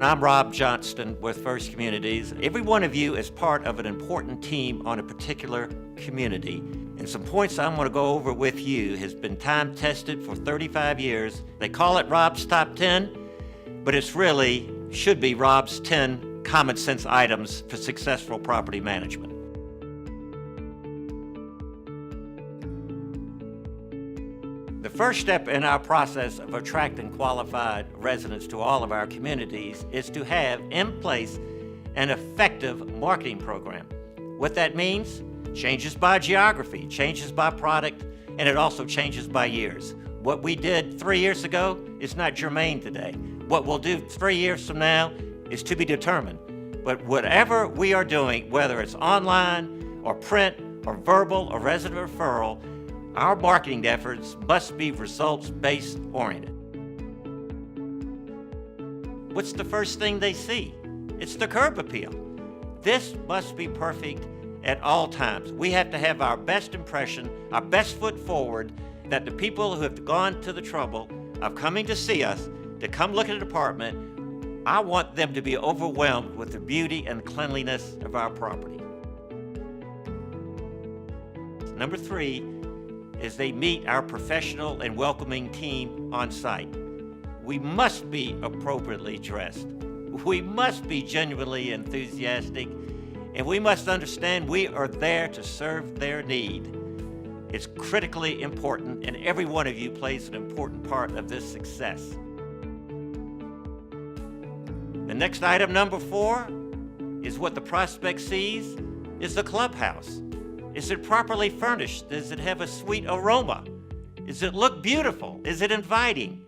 I'm Rob Johnston with First Communities. Every one of you is part of an important team on a particular community. And some points I'm going to go over with you has been time tested for 35 years. They call it Rob's Top 10, but it's really should be Rob's 10 common sense items for successful property management. The first step in our process of attracting qualified residents to all of our communities is to have in place an effective marketing program. What that means changes by geography, changes by product, and it also changes by years. What we did 3 years ago is not germane today. What we'll do 3 years from now is to be determined. But whatever we are doing, whether it's online or print or verbal or resident referral, our marketing efforts must be results-based oriented. What's the first thing they see? It's the curb appeal. This must be perfect at all times. We have to have our best impression, our best foot forward, that the people who have gone to the trouble of coming to see us, to come look at an apartment, I want them to be overwhelmed with the beauty and cleanliness of our property. Number 3, is they meet our professional and welcoming team on site. We must be appropriately dressed. We must be genuinely enthusiastic, and we must understand we are there to serve their need. It's critically important, and every one of you plays an important part of this success. The next item, number 4, is what the prospect sees is the clubhouse. Is it properly furnished? Does it have a sweet aroma? Does it look beautiful? Is it inviting?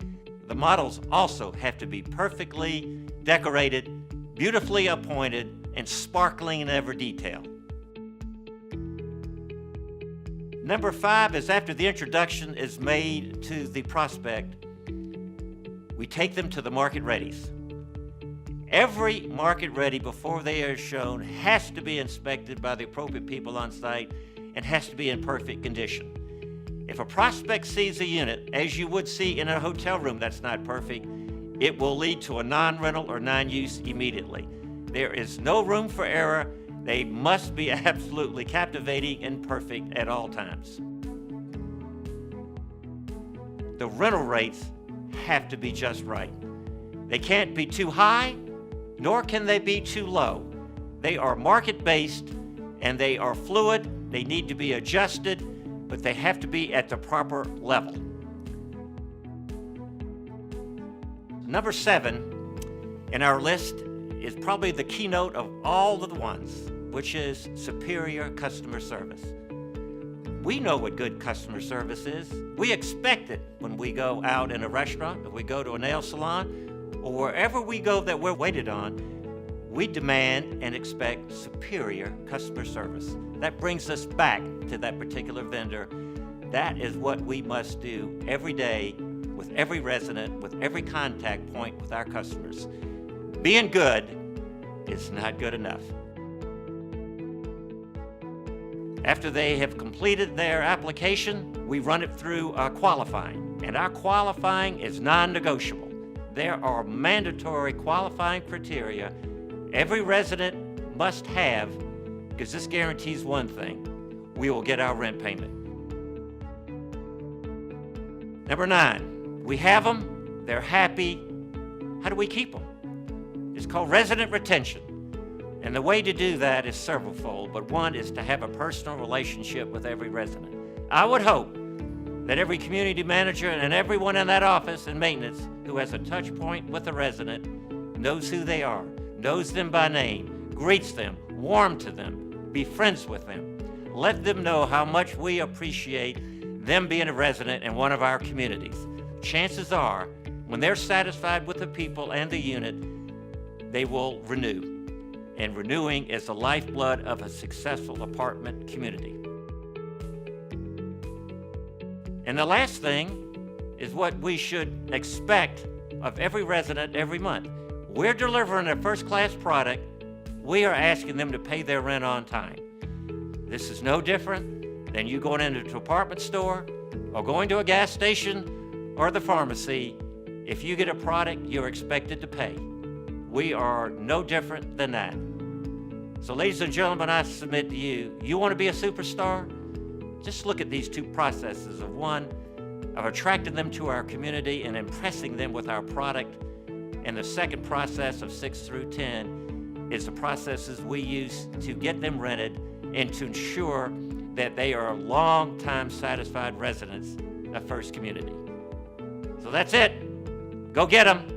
The models also have to be perfectly decorated, beautifully appointed, and sparkling in every detail. Number 5 is after the introduction is made to the prospect, we take them to the market readies. Every market ready before they are shown has to be inspected by the appropriate people on site and has to be in perfect condition. If a prospect sees a unit, as you would see in a hotel room that's not perfect, it will lead to a non-rental or non-use immediately. There is no room for error. They must be absolutely captivating and perfect at all times. The rental rates have to be just right. They can't be too high, nor can they be too low. They are market-based and they are fluid. They need to be adjusted, but they have to be at the proper level. Number 7 in our list is probably the keynote of all of the ones, which is superior customer service. We know what good customer service is. We expect it when we go out in a restaurant, if we go to a nail salon, or wherever we go that we're waited on. We demand and expect superior customer service. That brings us back to that particular vendor. That is what we must do every day with every resident, with every contact point with our customers. Being good is not good enough. After they have completed their application, we run it through qualifying, and our qualifying is non-negotiable. There are mandatory qualifying criteria every resident must have, because this guarantees one thing: we will get our rent payment. Number 9, we have them, they're happy. How do we keep them? It's called resident retention. And the way to do that is severalfold, but one is to have a personal relationship with every resident. I would hope that every community manager and everyone in that office and maintenance who has a touch point with a resident knows who they are, knows them by name, greets them, warm to them, be friends with them. Let them know how much we appreciate them being a resident in one of our communities. Chances are, when they're satisfied with the people and the unit, they will renew. And renewing is the lifeblood of a successful apartment community. And the last thing is what we should expect of every resident every month. We're delivering a first-class product. We are asking them to pay their rent on time. This is no different than you going into an apartment store or going to a gas station or the pharmacy. If you get a product, you're expected to pay. We are no different than that. So ladies and gentlemen, I submit to you, you want to be a superstar? Just look at these two processes of one, of attracting them to our community and impressing them with our product. And the second process of 6 through 10 is the processes we use to get them rented and to ensure that they are long-time satisfied residents of First Community. So that's it. Go get them.